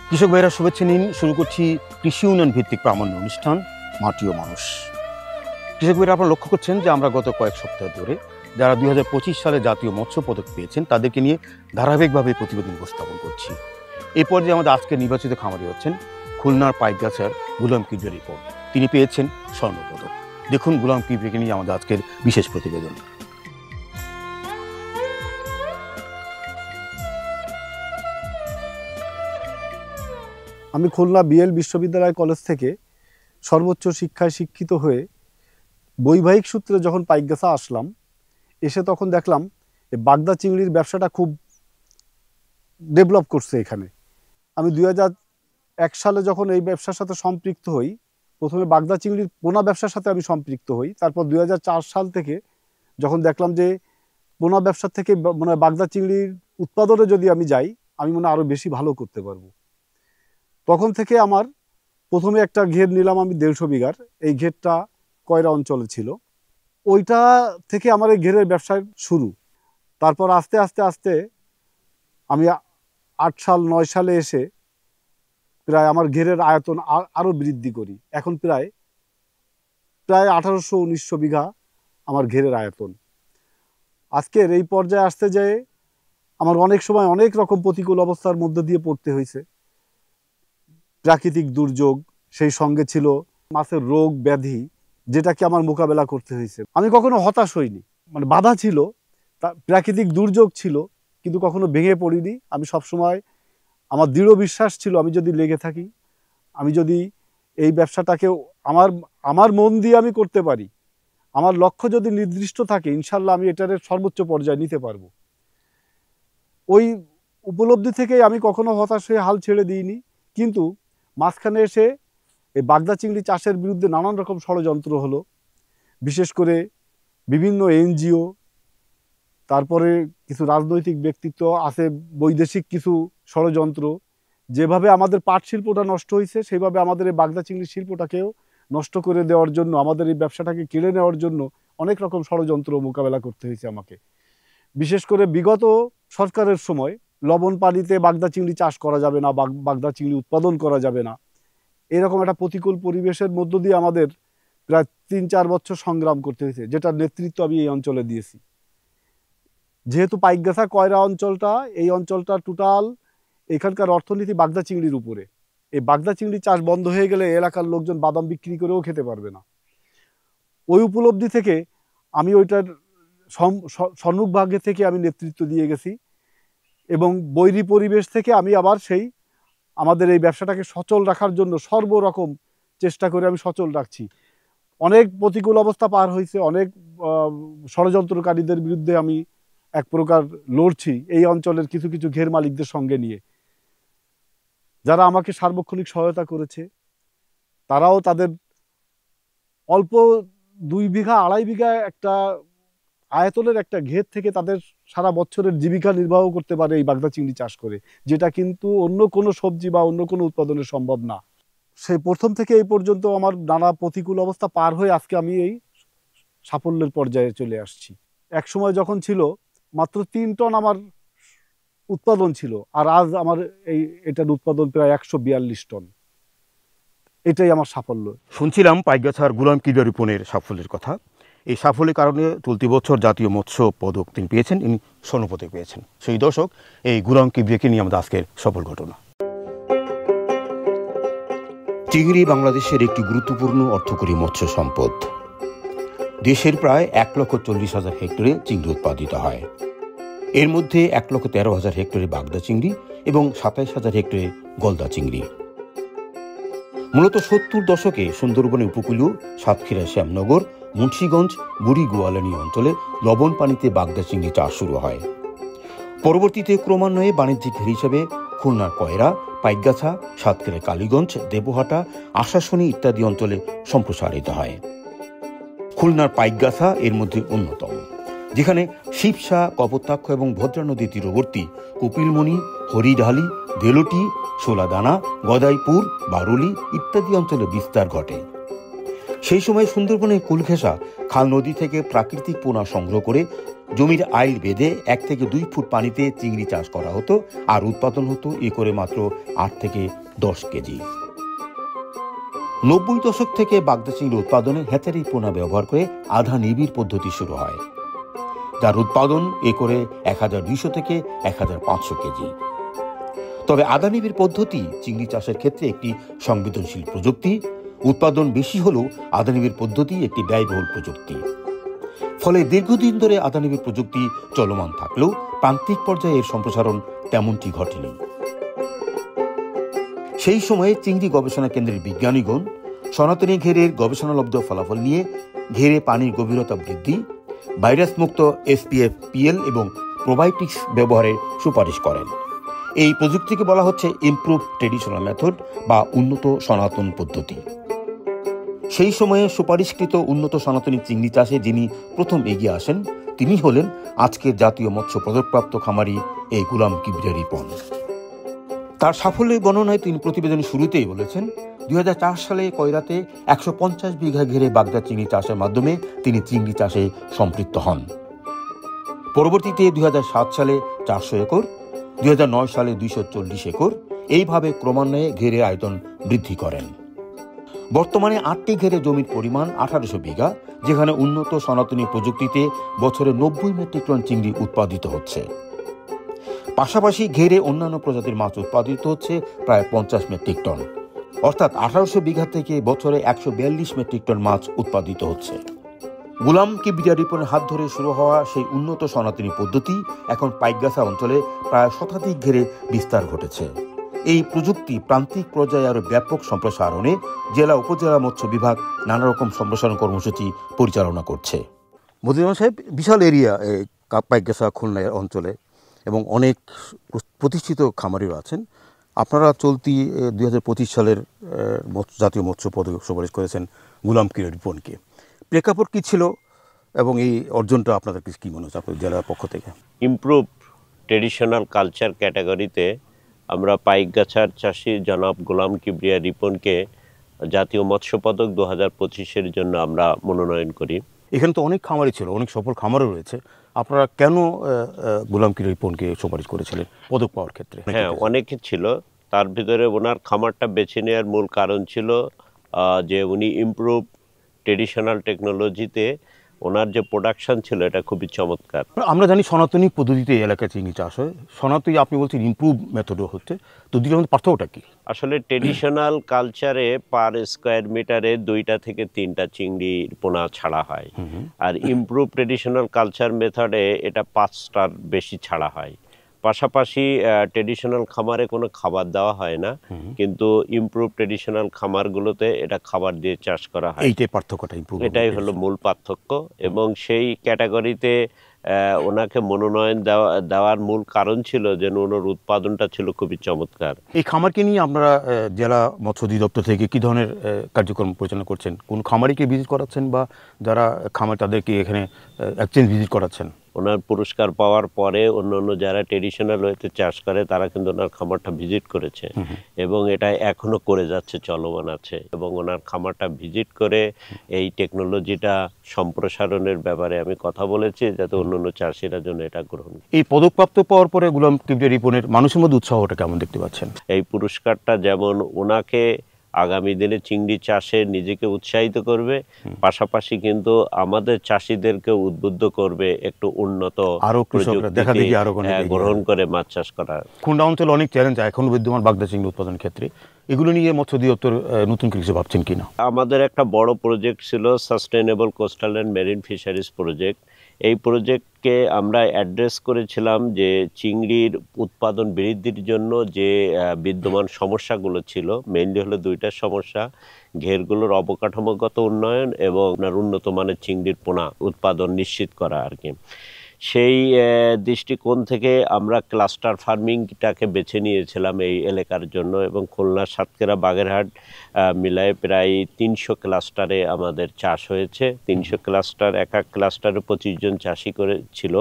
কৃষক ভাইরা শুভেচ্ছা নিন। শুরু করছি কৃষি উন্নয়ন ভিত্তিক প্রামাণ্য অনুষ্ঠান মাটি ও মানুষ। কৃষক ভাইরা আপনারা লক্ষ্য করছেন যে আমরা গত কয়েক সপ্তাহ ধরে যারা 2025 সালে জাতীয় মৎস্য পদক পেয়েছেন তাদেরকে নিয়ে ধারাবাহিকভাবে প্রতিবেদন উপস্থাপন করছি। এই পর্যায়ে আমাদের আজকের নির্বাচিত খামারি হচ্ছেন খুলনার পাইকগাছার গুলাম কিবরিয়া রিপন। তিনি পেয়েছেন স্বর্ণপদক। দেখুন গুলাম কিবরিয়াকে নিয়ে আমাদের আজকের বিশেষ প্রতিবেদন। আমি খুলনা বিএল বিশ্ববিদ্যালয় কলেজ থেকে সর্বোচ্চ শিক্ষায় শিক্ষিত হয়ে বৈবাহিক সূত্রে যখন পাইকগাছা আসলাম, এসে তখন দেখলাম এই বাগদা চিংড়ির ব্যবসাটা খুব ডেভেলপ করছে এখানে। আমি 2001 সালে যখন এই ব্যবসার সাথে সম্পৃক্ত হই, প্রথমে বাগদা চিংড়ির পোনা ব্যবসার সাথে আমি সম্পৃক্ত হই। তারপর 2004 সাল থেকে যখন দেখলাম যে পোনা ব্যবসা থেকে মানে বাগদা চিংড়ির উৎপাদনে যদি আমি যাই, আমি মনে আরও বেশি ভালো করতে পারবো। তখন থেকে আমার প্রথমে একটা ঘের নিলাম আমি 150 বিঘার। এই ঘেরটা কয়রা অঞ্চলে ছিল। ওইটা থেকে আমার এই ঘেরের ব্যবসার শুরু। তারপর আস্তে আস্তে আস্তে আমি 8 সাল 9 সালে এসে প্রায় আমার ঘেরের আয়তন আরও বৃদ্ধি করি। এখন প্রায় 1800-1900 বিঘা আমার ঘেরের আয়তন। আজকের এই পর্যায়ে আসতে যেয়ে আমার অনেক সময় অনেক রকম প্রতিকূল অবস্থার মধ্যে দিয়ে পড়তে হয়েছে। প্রাকৃতিক দুর্যোগ, সেই সঙ্গে ছিল মাছের রোগ ব্যাধি, যেটাকে আমার মোকাবেলা করতে হয়েছে। আমি কখনো হতাশ হইনি, মানে বাধা ছিল, প্রাকৃতিক দুর্যোগ ছিল, কিন্তু কখনো ভেঙে পড়িনি। আমি সবসময় আমার দৃঢ় বিশ্বাস ছিল আমি যদি লেগে থাকি, আমি যদি এই ব্যবসাটাকে আমার মন দিয়ে আমি করতে পারি, আমার লক্ষ্য যদি নির্দিষ্ট থাকে, ইনশাল্লাহ আমি এটার সর্বোচ্চ পর্যায়ে নিতে পারবো। ওই উপলব্ধি থেকেই আমি কখনো হতাশ হয়ে হাল ছেড়ে দিইনি। কিন্তু মাঝখানে এসে এই বাগদা চিংড়ি চাষের বিরুদ্ধে নানান রকম ষড়যন্ত্র হলো, বিশেষ করে বিভিন্ন এনজিও, তারপরে কিছু রাজনৈতিক ব্যক্তিত্ব আছে, বৈদেশিক কিছু ষড়যন্ত্র। যেভাবে আমাদের পাট শিল্পটা নষ্ট হয়েছে, সেইভাবে আমাদের এই বাগদা চিংড়ি শিল্পটাকেও নষ্ট করে দেওয়ার জন্য, আমাদের এই ব্যবসাটাকে কেড়ে নেওয়ার জন্য অনেক রকম ষড়যন্ত্র মোকাবেলা করতে হয়েছে আমাকে। বিশেষ করে বিগত সরকারের সময় লবণ পানিতে বাগদা চিংড়ি চাষ করা যাবে না, বাগদা চিংড়ি উৎপাদন করা যাবে না, এরকম একটা প্রতিকূল পরিবেশের মধ্য দিয়ে আমাদের প্রায় 3-4 বছর সংগ্রাম করতে হয়েছে, যেটার নেতৃত্ব আমি এই অঞ্চলে দিয়েছি। যেহেতু পাইকগাছা কয়রা অঞ্চলটা, এই অঞ্চলটা টোটাল এখানকার অর্থনীতি বাগদা চিংড়ির উপরে। এই বাগদা চিংড়ি চাষ বন্ধ হয়ে গেলে এলাকার লোকজন বাদাম বিক্রি করেও খেতে পারবে না। ওই উপলব্ধি থেকে আমি ওইটার সম্মুখভাগে থেকে আমি নেতৃত্ব দিয়ে গেছি, এবং বৈরী পরিবেশ থেকে আমি আবার সেই আমাদের এই ব্যবসাটাকে সচল রাখার জন্য সর্বরকম চেষ্টা করে আমি সচল রাখছি। অনেক প্রতিকূল অবস্থা পার হয়েছে, অনেক ষড়যন্ত্রকারীদের বিরুদ্ধে আমি এক প্রকার লড়ছি এই অঞ্চলের কিছু কিছু ঘের মালিকদের সঙ্গে নিয়ে, যারা আমাকে সার্বক্ষণিক সহায়তা করেছে। তারাও তাদের অল্প 2 বিঘা 2.5 বিঘা একটা আয়তনের একটা ঘের থেকে তাদের সারা বছরের জীবিকা নির্বাহ করতে পারে এই বাগদা চিংড়ি চাষ করে, যেটা কিন্তু অন্য কোনো সবজি বা অন্য কোনো উৎপাদনে সম্ভব না। সেই প্রথম থেকে এই পর্যন্ত আমার নানা প্রতিকূল অবস্থা পার হয়ে আজকে আমি এই সাফল্যের পর্যায়ে চলে আসছি। এক সময় যখন ছিল মাত্র 3 টন আমার উৎপাদন ছিল, আর আজ আমার এটার উৎপাদন প্রায় 142 টন। এটাই আমার সাফল্য। শুনছিলাম পাইকগাছার গুলাম কিবরিয়া রিপনের সাফল্যের কথা। এই সাফল্যের কারণে চলতি বছর জাতীয় মৎস্য পদক তিনি পেয়েছেন, ইনি স্বর্ণপদক পেয়েছেন। সেই দর্শক, এই গুলাম কিবরিয়াকে নিয়ে আমাদের আজকের সফল ঘটনা। চিংড়ি বাংলাদেশের একটি গুরুত্বপূর্ণ অর্থকরী মৎস্য সম্পদ। দেশের প্রায় 1,40,000 হেক্টরে চিংড়ি উৎপাদিত হয়। এর মধ্যে 1,13,000 হেক্টরে বাগদা চিংড়ি এবং 27,000 হেক্টরে গলদা চিংড়ি। মূলত 70 দশকে সুন্দরবনে উপকূলীয় সাতক্ষীরা, শ্যামনগর, মুন্সিগঞ্জ, বুড়ি গোয়ালানি অঞ্চলে লবণ পানিতে বাগদা চিংড়ি চাষ শুরু হয়। পরবর্তীতে ক্রমান্বয়ে বাণিজ্যিক ঘের হিসেবে খুলনার কয়রা, পাইকগাছা, সাতক্ষীরার কালীগঞ্জ, দেবহাটা, আশাশুনি ইত্যাদি অঞ্চলে সম্প্রসারিত হয়। খুলনার পাইকগাছা এর মধ্যে অন্যতম, যেখানে শিবসা, কপোতাক্ষ এবং ভদ্রা নদীর তীরবর্তী কপিলমণি, হরিঢালি, ভেলোটি, সোলাদানা, গদাইপুর, বারুলি ইত্যাদি অঞ্চলে বিস্তার ঘটে। সেই সময় সুন্দরবনের কুলঘেঁষা খাল নদী থেকে প্রাকৃতিক পোনা সংগ্রহ করে জমির আইল বেঁধে 1 থেকে 2 ফুট পানিতে চিংড়ি চাষ করা হতো আর উৎপাদন হতো একরে মাত্র 8 থেকে 10 কেজি। 90 দশক থেকে বাগদা চিংড়ি উৎপাদনে হ্যাচারি পোনা ব্যবহার করে আধা নিবিড় পদ্ধতি শুরু হয়, যার উৎপাদন একরে 1200 থেকে 1500 কেজি। তবে আধা নিবিড় পদ্ধতি চিংড়ি চাষের ক্ষেত্রে একটি সংবেদনশীল প্রযুক্তি। উৎপাদন বেশি হলেও আধা নিবিড় পদ্ধতি একটি ব্যয়বহুল প্রযুক্তি। ফলে দীর্ঘদিন ধরে আধা নিবিড় প্রযুক্তি চলমান থাকলেও প্রান্তিক পর্যায়ে এর সম্প্রসারণ তেমনটি ঘটেনি। সেই সময়ে চিংড়ি গবেষণা কেন্দ্রের বিজ্ঞানীগণ সনাতনী ঘেরের গবেষণালব্ধ ফলাফল নিয়ে ঘেরে পানির গভীরতা বৃদ্ধি, ভাইরাস মুক্ত SPF, PL এবং প্রোবায়োটিক্স ব্যবহারের সুপারিশ করেন। এই প্রযুক্তিকে বলা হচ্ছে ইমপ্রুভ ট্রেডিশনাল মেথড বা উন্নত সনাতন পদ্ধতি। সেই সময়ে সুপারিশকৃত উন্নত সনাতনী চিংড়ি চাষে যিনি প্রথম এগিয়ে আসেন তিনি হলেন আজকের জাতীয় মৎস্য পদকপ্রাপ্ত খামারি এই গুলাম কিবরিয়া রিপন। তার সাফল্যের বর্ণনায় তিনি প্রতিবেদনের শুরুতেই বলেছেন, 2004 সালে কয়রাতে 150 বিঘা ঘেরে বাগদা চিংড়ি চাষের মাধ্যমে তিনি চিংড়ি চাষে সম্পৃক্ত হন। পরবর্তীতে 2007 সালে 400 একর, 2009 সালে 240 একর, এইভাবে ক্রমান্বয়ে ঘেরে আয়তন বৃদ্ধি করেন। বর্তমানে 8টি ঘেরে জমির পরিমাণ 1800 বিঘা, যেখানে উন্নত সনাতনী প্রযুক্তিতে বছরে 90 মেট্রিক টন চিংড়ি উৎপাদিত হচ্ছে। পাশাপাশি ঘেরে অন্যান্য প্রজাতির মাছ উৎপাদিত হচ্ছে প্রায় 50 মেট্রিক টন, অর্থাৎ 1800 বিঘা থেকে বছরে 142 মেট্রিক টন মাছ উৎপাদিত হচ্ছে। গুলাম কিবরিয়া রিপনের হাত ধরে শুরু হওয়া সেই উন্নত সনাতনী পদ্ধতি এখন পাইকগাছা অঞ্চলে প্রায় শতাধিক ঘেরে বিস্তার ঘটেছে। এই প্রযুক্তি প্রান্তিক পর্যায়ে আরও ব্যাপক সম্প্রসারণে জেলা উপজেলা মৎস্য বিভাগ নানা রকম সম্প্রসারণ কর্মসূচি পরিচালনা করছে। মতিউর সাহেব, বিশাল এরিয়া পাইকগাছা খুলনা অঞ্চলে এবং অনেক প্রতিষ্ঠিত খামারিও আছেন। আপনারা চলতি 2025 সালের জাতীয় মৎস্য পদক সুপারিশ করেছেন গুলাম কিবরিয়া রিপনকে। প্রেক্ষাপট কী ছিল এবং এই অর্জনটা আপনাদের কী মনে হচ্ছে আপনাদের জেলার পক্ষ থেকে? ইমপ্রুভ ট্রেডিশনাল কালচার ক্যাটাগরিতে আমরা পাইকগাছার চাষি জনাব গুলাম কিবরিয়া রিপনকে জাতীয় মৎস্য পদক 2025-এর জন্য আমরা মনোনয়ন করি। এখানে তো অনেক খামারই ছিল, অনেক সফল খামারও রয়েছে। আপনারা কেন গুলাম কিবরিয়া রিপনকে সুপারিশ করেছিলেন পদক পাওয়ার ক্ষেত্রে? হ্যাঁ, অনেকে ছিল, তার ভিতরে ওনার খামারটা বেছে নেওয়ার মূল কারণ ছিল যে উনি ইমপ্রুভ ট্রেডিশনাল টেকনোলজিতে ওনার যে প্রোডাকশন ছিল এটা খুবই চমৎকার। আমরা জানি সনাতনী পদ্ধতিতে এলাকায় চিংড়ি চাষ হয়, সনাতনী আপনি বলছেন ইমপ্রুভ মেথডও হচ্ছে, তো দুটোর মধ্যে পার্থক্যটা কি? আসলে ট্রেডিশনাল কালচারে পার স্কোয়ার মিটারে 2টা থেকে 3টা চিংড়ির পোনা ছাড়া হয়, আর ইমপ্রুভ ট্রেডিশনাল কালচার মেথডে এটা 5টার বেশি ছাড়া হয়। পাশাপাশি ট্রেডিশনাল খামারে কোনো খাবার দেওয়া হয় না, কিন্তু ইমপ্রুভ ট্রেডিশনাল খামারগুলোতে এটা খাবার দিয়ে চাষ করা হয়। এইটাই পার্থক্যটা, এটাই হলো মূল পার্থক্য। এবং সেই ক্যাটাগরিতে ওনাকে মনোনয়ন দেওয়ার মূল কারণ ছিল যে ওনার উৎপাদনটা ছিল খুবই চমৎকার। এই খামারকে নিয়ে আপনারা জেলা মৎস্য অধিদপ্তর থেকে কী ধরনের কার্যক্রম পরিচালনা করছেন? কোন খামারিকে ভিজিট করাচ্ছেন বা যারা খামার তাদেরকে এখানে এক্সচেঞ্জ ভিজিট করাচ্ছেন? ওনার পুরস্কার পাওয়ার পরে অন্য যারা ট্রেডিশনাল ওয়েতে চাষ করে তারা কিন্তু ওনার খামারটা ভিজিট করেছে এবং এটা এখনো করে যাচ্ছে, চলমান আছে। এবং ওনার খামারটা ভিজিট করে এই টেকনোলজিটা সম্প্রসারণের ব্যাপারে আমি কথা বলেছি যাতে অন্য চাষিরা জন্য এটা গ্রহণ। এই পদকপ্রাপ্ত পাওয়ার পরে গুলাম কিবরিয়া রিপনের মানুষের মধ্যে উৎসাহটা কেমন দেখতে পাচ্ছেন? এই পুরস্কারটা যেমন ওনাকে আগামী দিনে চিংড়ি চাষে নিজেকে উৎসাহিত করবে, পাশাপাশি কিন্তু আমাদের চাষিদেরকে উদ্বুদ্ধ করবে একটু উন্নত গ্রহণ করে মাছ চাষ করা। খুলনা অঞ্চলে অনেক চ্যালেঞ্জ এখন বিদ্যমান বাগদা চিংড়ি উৎপাদনের ক্ষেত্রে, এগুলো নিয়ে মৎস্য অধিদপ্তর নতুন কিছু ভাবছেন কিনা? আমাদের একটা বড় প্রজেক্ট ছিল sustainable coastal and marine fisheries project. এই প্রজেক্টকে আমরা অ্যাড্রেস করেছিলাম যে চিংড়ির উৎপাদন বৃদ্ধির জন্য যে বিদ্যমান সমস্যাগুলো ছিল, মেইনলি হলো 2টা সমস্যা: ঘেরগুলোর অবকাঠামোগত উন্নয়ন এবং উন্নত মানের চিংড়ির পোনা উৎপাদন নিশ্চিত করা আর কি। সেই দৃষ্টিকোণ থেকে আমরা ক্লাস্টার ফার্মিংটাকে বেছে নিয়েছিলাম এই এলাকার জন্য, এবং খুলনা, সাতক্ষীরা, বাগেরহাট মিলায়ে প্রায় 300 ক্লাস্টারে আমাদের চাষ হয়েছে। 300 ক্লাস্টার, এক ক্লাস্টারে 25 জন চাষি করেছিল,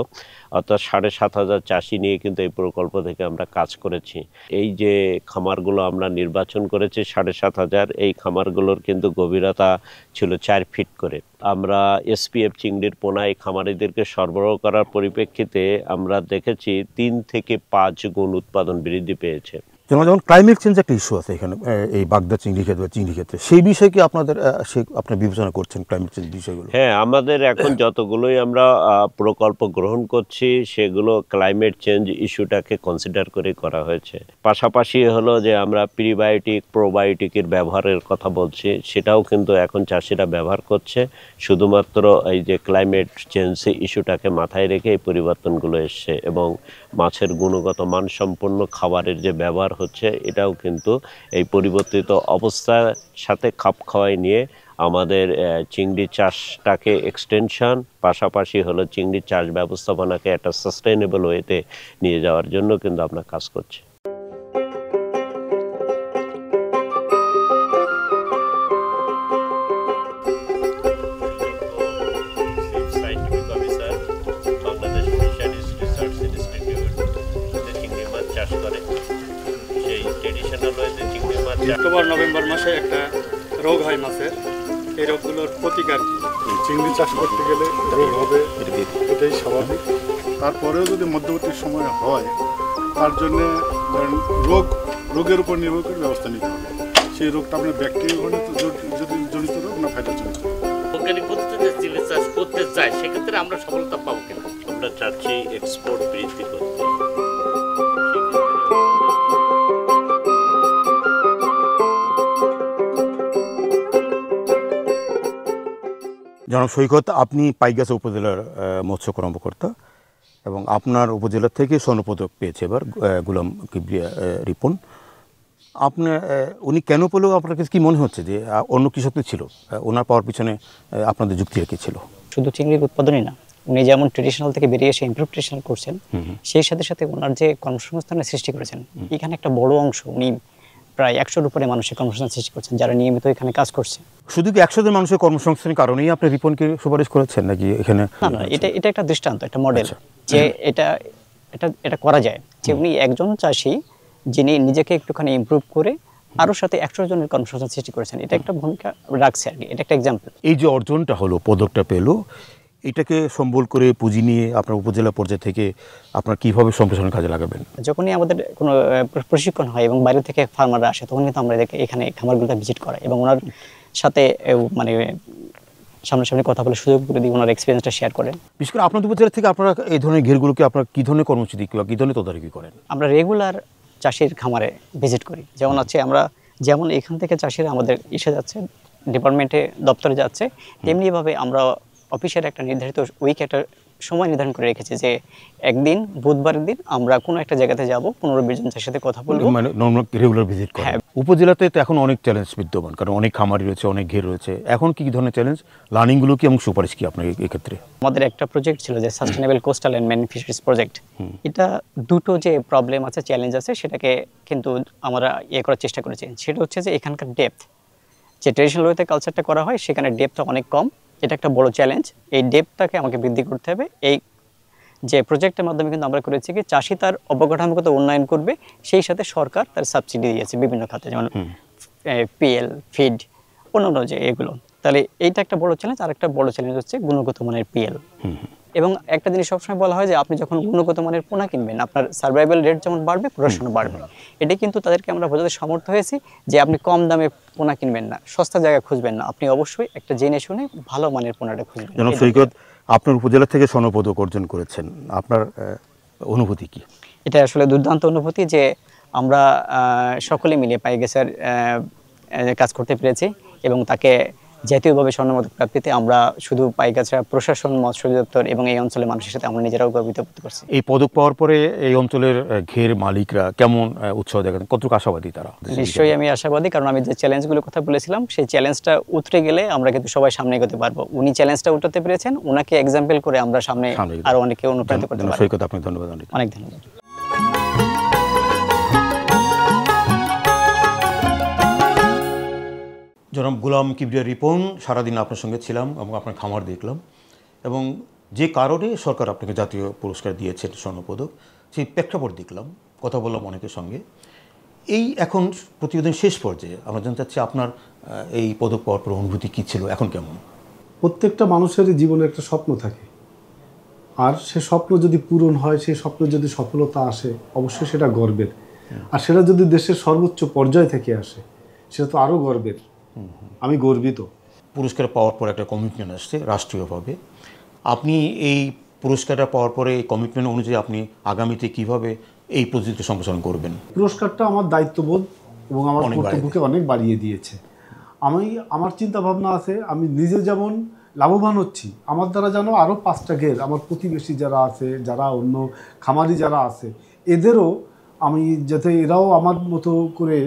অর্থাৎ 7,500 চাষি নিয়ে কিন্তু এই প্রকল্প থেকে আমরা কাজ করেছি। এই যে খামারগুলো আমরা নির্বাচন করেছি 7,500, এই খামারগুলোর কিন্তু গভীরতা ছিল 4 ফিট করে। আমরা এসপিএফ চিংড়ির পোনা এই খামারিদেরকে সরবরাহ করার পরিপ্রেক্ষিতে আমরা দেখেছি 3 থেকে 5 গুণ উৎপাদন বৃদ্ধি পেয়েছে। যেমন ক্লাইমেট চেঞ্জ একটা ইস্যু আছে এখানে এই বাগদা চিংড়ি ক্ষেত্রে বা চিংড়ি ক্ষেত্রে, সেই বিষয়ে কি আপনার বিবেচনা করছেন ক্লাইমেট চেঞ্জ বিষয়গুলো? হ্যাঁ, আমাদের এখন যতগুলোই আমরা প্রকল্প গ্রহণ করছি সেগুলো ক্লাইমেট চেঞ্জ ইস্যুটাকে কনসিডার করে করা হয়েছে। পাশাপাশি হলো যে আমরা প্রিবায়োটিক প্রোবায়োটিকের ব্যবহারের কথা বলছি, সেটাও কিন্তু এখন চাষিরা ব্যবহার করছে। শুধুমাত্র এই যে ক্লাইমেট চেঞ্জ ইস্যুটাকে মাথায় রেখে এই পরিবর্তনগুলো এসছে, এবং মাছের গুণগত মানসম্পন্ন খাবারের যে ব্যবহার হচ্ছে এটাও কিন্তু এই পরিবর্তিত অবস্থার সাথে খাপ খাওয়াই নিয়ে আমাদের চিংড়ি চাষটাকে এক্সটেনশন, পাশাপাশি হলো চিংড়ি চাষ ব্যবস্থাপনাকে একটা সাস্টেইনেবল ওয়েতে নিয়ে যাওয়ার জন্য কিন্তু আমরা কাজ করছি। অক্টোবর নভেম্বর মাসে একটা রোগ হয় মাছের, এই রোগগুলোর প্রতিকার চিংড়ি চাষ করতে গেলে রোগ হবে, এটাই স্বাভাবিক। তারপরেও যদি মধ্যবর্তী সময় হয়, তার জন্য ধরেন রোগের উপর নির্ভর করে ব্যবস্থা নিতে হবে। সেই রোগটা আপনার ব্যাকটেরিয়া যদি জনিত রোগ না ভাইরাস জনিত রোগ। বৈজ্ঞানিক পদ্ধতিতে চিংড়ি চাষ করতে যায়, সেক্ষেত্রে আমরা সফলতা পাবো কিনা? আমরা চাচ্ছি এক্সপোর্ট বৃদ্ধি করতে। জনাব সৈকত, আপনি পাইকগাছা উপজেলার মৎস্য কর্মকর্তা এবং আপনার উপজেলা থেকে স্বর্ণপদক পেয়েছে এবার গোলাম কিবরিয়া রিপন। উনি কেন পেলেও আপনার কাছে কী মনে হচ্ছে যে অন্য কৃষকদের ছিল, ওনার পাওয়ার পিছনে আপনাদের যুক্তি কী ছিল? শুধু চিংড়ির উৎপাদনই না, উনি যেমন ট্রেডিশনাল থেকে বেরিয়ে এসে ইমপ্রুভ ট্রেডিশনাল করছেন, সেই সাথে সাথে ওনার যে কর্মসংস্থানের সৃষ্টি করেছেন, এখানে একটা বড় অংশ উনি প্রায় 100-র উপরে মানুষের কর্মসংস্থান সৃষ্টি করছেন যারা নিয়মিত এখানে কাজ করছে। শুধু কি 100 জন মানুষের কর্মসংস্থানের কারণেই আপনি রিপনকে সুপারিশ করেছেন নাকি এখানে? না, এটা একটা দৃষ্টান্ত, একটা মডেল যে এটা করা যায়, যে উনি একজন চাষি যিনি নিজেকে একটুখানি ইমপ্রুভ করে আরও সাথে 100 জনের কর্মসংস্থান সৃষ্টি করেছেন, এটা একটা ভূমিকা রাখছে আর কি। এটা একটা এক্সাম্পল। এই যে অর্জনটা হলো, পদকটা পেলো, এটাকে সম্বল করে পুঁজি নিয়ে আপনার উপজেলা পর্যায় থেকে আপনার কীভাবে সম্প্রসারণ কাজে লাগাবেন? যখনই আমাদের কোনো প্রশিক্ষণ হয় এবং বাইরে থেকে ফার্মাররা আসে, তখন কিন্তু আমরা এখানে খামারগুলোতে ভিজিট করা এবং ওনার সাথে মানে সামনাসামনি কথা বলে সুযোগ করে দিই, ওনার এক্সপিরিয়েন্সটা শেয়ার করেন। বিশেষ করে আপনাদের উপজেলা থেকে আপনারা এই ধরনের ঘেরগুলোকে আপনারা কী ধরনের কর্মসূচি বা কী ধরনের তদারকি করেন? আমরা রেগুলার চাষির খামারে ভিজিট করি। যেমন আছে আমরা যেমন এখান থেকে চাষিরা আমাদের এসে যাচ্ছে, ডিপার্টমেন্টে দপ্তরে যাচ্ছে, তেমনিভাবে আমরা অফিসের একটা নির্ধারিত উইক একটা সময় নির্ধারণ করে রেখেছি যে একদিন বুধবারের দিন আমরা কোনো একটা জায়গাতে যাব, 15-20 জন চাষির সাথে কথা বলবো, মানে রেগুলার ভিজিট করেন। উপজেলাতে তো এখন অনেক চ্যালেঞ্জ বিদ্যমান, কারণ অনেক খামারি রয়েছে, অনেক ঘের রয়েছে। এখন কি ধরনের চ্যালেঞ্জ, লার্নিংগুলো কি এবং সুপারিশ কি আপনার এক্ষেত্রে? আমাদের একটা প্রজেক্ট ছিল যে sustainable coastal and marine fisheries project. এটা দুটো যে প্রবলেম আছে, চ্যালেঞ্জ আছে, সেটাকে কিন্তু আমরা করার চেষ্টা করেছি। সেটা হচ্ছে যে এখানকার ডেপথ, যে ট্রেডিশনাল ওয়েতে কালচারটা করা হয় সেখানে ডেপথটা অনেক কম, এটা একটা বড় চ্যালেঞ্জ। এই ডেপথটাকে আমাকে বৃদ্ধি করতে হবে। এই যে প্রজেক্টের মাধ্যমে কিন্তু আমরা করেছি কি চাষি তার অবকাঠামোগত উন্নয়ন করবে, সেই সাথে সরকার তার সাবসিডি দিয়েছে বিভিন্ন খাতে, যেমন পিএল, ফিড, অন্যান্য যে এগুলো। তাহলে এইটা একটা বড় চ্যালেঞ্জ। আর একটা বড় চ্যালেঞ্জ হচ্ছে গুণগত মানের পিএল। এবং একটা জিনিস সবসময় বলা হয় যে আপনি যখন গুণগত মানের পোনা কিনবেন, আপনার সার্ভাইভাল রেট যেমন বাড়বে, প্রোডাকশনও বাড়বে। এটা কিন্তু তাদেরকে আমরা বোঝাতে সমর্থ হয়েছি যে আপনি কম দামে পোনা কিনবেন না, সস্তা জায়গা খুঁজবেন না, আপনি অবশ্যই একটা জেনে শুনে ভালো মানের পোনাটা খুঁজবেন। জনাব সৈকত, আপনার উপজেলা থেকে স্বর্ণপদক অর্জন করেছেন, আপনার অনুভূতি কি? এটা আসলে দুর্দান্ত অনুভূতি যে আমরা সকলে মিলে পাইকগাছার কাজ করতে পেরেছি এবং তাকে জাতীয়ভাবে স্বর্ণপদক প্রাপ্তিতে আমরা শুধু পাইকগাছা প্রশাসন, মৎস্য অধিদপ্তর এবং এই অঞ্চলের মানুষের সাথে আমরা নিজেরাও গর্বিত বোধ করছি। এই পদক পাওয়ার পরে এই অঞ্চলের ঘের মালিকরা কেমন উৎসাহ দেখান, কতটুকু আশাবাদী তারা? নিশ্চয়ই আমি আশাবাদী, কারণ আমি যে চ্যালেঞ্জগুলোর কথা বলেছিলাম সেই চ্যালেঞ্জটা উতরে গেলে আমরা কিন্তু সবাই সামনে এগোতে পারবো। উনি চ্যালেঞ্জটা উঠাতে পেরেছেন, ওনাকে এক্সাম্পল করে আমরা সামনে আরো অনেকে অনুপ্রাণিত করতে পারবো। সৈকত, আপনাকে ধন্যবাদ। অনেক ধন্যবাদ। জনাব গোলাম কিবরিয়া রিপন, সারাদিন আপনার সঙ্গে ছিলাম এবং আপনার খামার দেখলাম, এবং যে কারণে সরকার আপনাকে জাতীয় পুরস্কার দিয়েছেন স্বর্ণপদক, সেই প্রেক্ষাপট দেখলাম, কথা বললাম অনেকের সঙ্গে। এই এখন প্রতিবেদন শেষ পর্যায়ে আমরা জানতে চাচ্ছি আপনার এই পদক পাওয়ার পর অনুভূতি কী ছিল, এখন কেমন? প্রত্যেকটা মানুষেরই জীবনে একটা স্বপ্ন থাকে, আর সে স্বপ্ন যদি পূরণ হয়, সেই স্বপ্নে যদি সফলতা আসে, অবশ্যই সেটা গর্বের। আর সেটা যদি দেশের সর্বোচ্চ পর্যায় থেকে আসে, সেটা তো আরও গর্বের। আমি গর্বিত। পুরস্কার পাওয়ার পর একটা কমিটমেন্ট আসছে রাষ্ট্রীয়ভাবে। আপনি এই পুরস্কারটা পাওয়ার পরে এই কমিটমেন্ট অনুযায়ী আপনি আগামীতে কিভাবে এই প্রজেক্টটা সম্প্রসারণ করবেন? পুরস্কারটা আমার দায়িত্ববোধ এবং আমার কর্তব্যকে অনেক বাড়িয়ে দিয়েছে। আমার চিন্তা ভাবনা আছে, আমি নিজে যেমন লাভবান হচ্ছি, আমার দ্বারা যেন আরও 5টা ঘের, আমার প্রতিবেশী যারা আছে, যারা অন্য খামারি যারা আছে, এদেরও আমি যাতে এরাও আমার মতো করে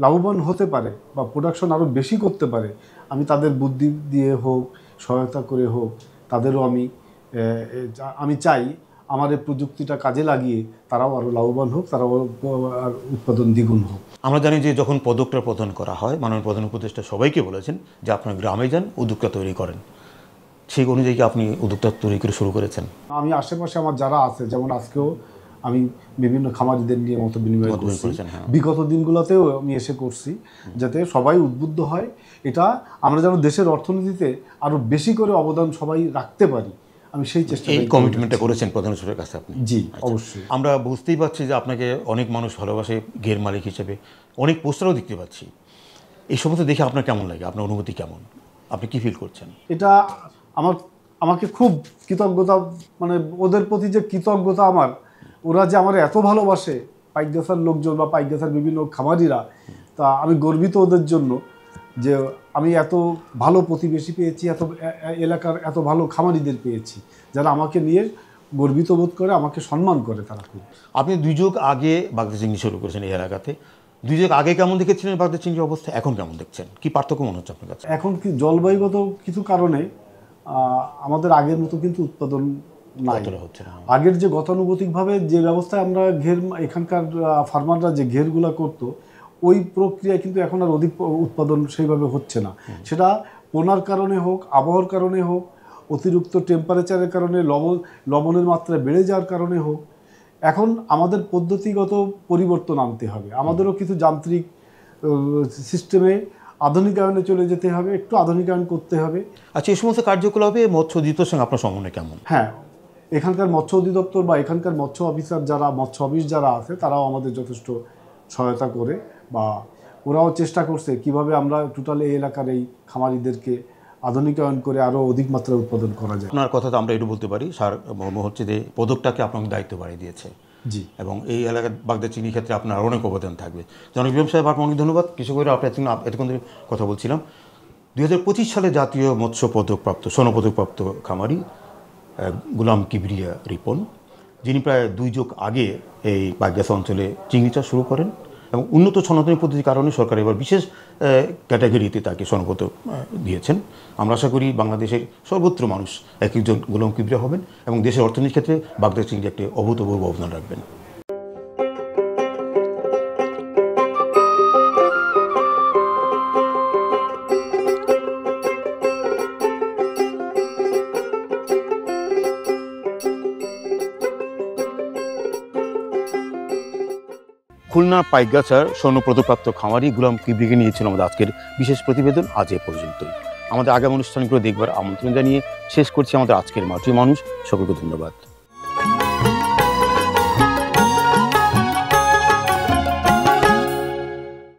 লাভবান হতে পারে বা প্রোডাকশন আরও বেশি করতে পারে, আমি তাদের বুদ্ধি দিয়ে হোক, সহায়তা করে হোক, তাদেরও আমি চাই আমার এই প্রযুক্তিটা কাজে লাগিয়ে তারাও আরও লাভবান হোক, তারাও আর উৎপাদন দ্বিগুণ হোক। আমরা জানি যে যখন পদকটা প্রদান করা হয়, মাননীয় প্রধান উপদেষ্টা সবাইকে বলেছেন যে আপনার গ্রামে যান, উদ্যোক্তা তৈরি করেন। সেই অনুযায়ী কি আপনি উদ্যোক্তা তৈরি করে শুরু করেছেন? আমি আশেপাশে আমার যারা আছে, যেমন আজকেও আমি বিভিন্ন খামারিদের নিয়ে মত বিনিময় করছি, বিগত দিনগুলোতেও আমি এসে করছি, যাতে সবাই উদ্বুদ্ধ হয়। এটা আমরা যেন দেশের অর্থনীতিতে আরও বেশি করে অবদান সবাই রাখতে পারি, আমি সেই চেষ্টা, এই কমিটমেন্টটা করেছেন প্রধান সচিবের কাছে আপনি? জি, অবশ্যই। আমরা বুঝতেই পারছি যে আপনাকে অনেক মানুষ ভালোবাসে ঘের মালিক হিসেবে, অনেক পোস্টারও দেখতে পাচ্ছি। এই সমস্ত দেখে আপনার কেমন লাগে? আপনার অনুভূতি কেমন? আপনি কি ফিল করছেন? এটা আমাকে খুব কৃতজ্ঞতা, মানে ওদের প্রতি যে কৃতজ্ঞতা আমার, ওরা যে আমার এত ভালোবাসে, পাইকগাছার লোকজন বা পাইকগাছার বিভিন্ন খামারিরা, তা আমি গর্বিত ওদের জন্য যে আমি এত ভালো প্রতিবেশী পেয়েছি, এত এলাকার এত ভালো খামারিদের পেয়েছি, যারা আমাকে নিয়ে গর্বিত বোধ করে, আমাকে সম্মান করে তারা খুব। আপনি 2 যুগ আগে বাগদা চিংড়ি শুরু করেছেন এই এলাকাতে। 2 যুগ আগে কেমন দেখেছিলেন বাগদা চিংড়ির অবস্থা, এখন কেমন দেখছেন? কি পার্থক্য মনে হচ্ছে আপনার কাছে? এখন কি জলবায়ুগত কিছু কারণে আমাদের আগের মতো কিন্তু উৎপাদন নাই, হচ্ছে না। আগের যে গতানুগতিকভাবে যে ব্যবস্থায় আমরা এখানকার ফার্মাররা যে ঘেরগুলা করতো, ওই প্রক্রিয়ায় কিন্তু এখন আর অধিক উৎপাদন সেইভাবে হচ্ছে না। সেটা পোনার কারণে হোক, আবহাওয়ার কারণে হোক, অতিরিক্ত টেম্পারেচারের কারণে, লবণের মাত্রা বেড়ে যাওয়ার কারণে হোক, এখন আমাদের পদ্ধতিগত পরিবর্তন আনতে হবে। আমাদেরও কিছু যান্ত্রিক সিস্টেমে আধুনিকায়নে চলে যেতে হবে, একটু আধুনিকায়ন করতে হবে। আচ্ছা, এই সমস্ত কার্যকলাপে মৎস্য অধিদপ্তরের সঙ্গে আপনার সমন্বয় কেমন? হ্যাঁ, এখানকার মৎস্য অধিদপ্তর বা এখানকার মৎস্য অফিসার যারা, মৎস্য অফিস যারা আছে, তারাও আমাদের যথেষ্ট সহায়তা করে, বা ওরাও চেষ্টা করছে কিভাবে আমরা টোটাল এই এলাকার এই খামারিদেরকে আধুনিকায়ন করে আরও অধিক মাত্রায় উৎপাদন করা যায়। আপনার কথা তো আমরা একটু বলতে পারি, স্যার হচ্ছে যে পদকটাকে আপনাকে দায়িত্ব বাড়িয়ে দিয়েছে। জি, এবং এই এলাকার বাগদা চিংড়ির ক্ষেত্রে আপনার অনেক অবদান থাকবে। জনাব ইমাম সাহেব, আপনাকে অনেক ধন্যবাদ। কৃষকেরা আপনার এতক্ষণ ধরে কথা বলছিলাম। 2025 সালে জাতীয় মৎস্য পদকপ্রাপ্ত, স্বর্ণপদকপ্রাপ্ত খামারি গোলাম কিবরিয়া রিপন, যিনি প্রায় 2 যুগ আগে এই বাগদাসা অঞ্চলে চিংড়ি চাষ শুরু করেন, এবং উন্নত সনাতনী পদ্ধতির কারণে সরকার এবার বিশেষ ক্যাটাগরিতে তাকে স্বর্ণপদক দিয়েছেন। আমরা আশা করি বাংলাদেশের সর্বত্র মানুষ একজন গোলাম কিবরিয়া হবেন এবং দেশের অর্থনীতির ক্ষেত্রে বাগদা চিংড়ি একটি অভূতপূর্ব অবদান রাখবেন। খুলনা পাইকগাছার স্বর্ণপদকপ্রাপ্ত খামারি গোলাম কিবরিয়াকে নিয়েছিল আমাদের আজকের বিশেষ প্রতিবেদন। আজ এ পর্যন্তই। আমাদের আগামী অনুষ্ঠানগুলো দেখবার আমন্ত্রণ জানিয়ে শেষ করছি আমাদের আজকের মাটি মানুষ। সকলকে ধন্যবাদ।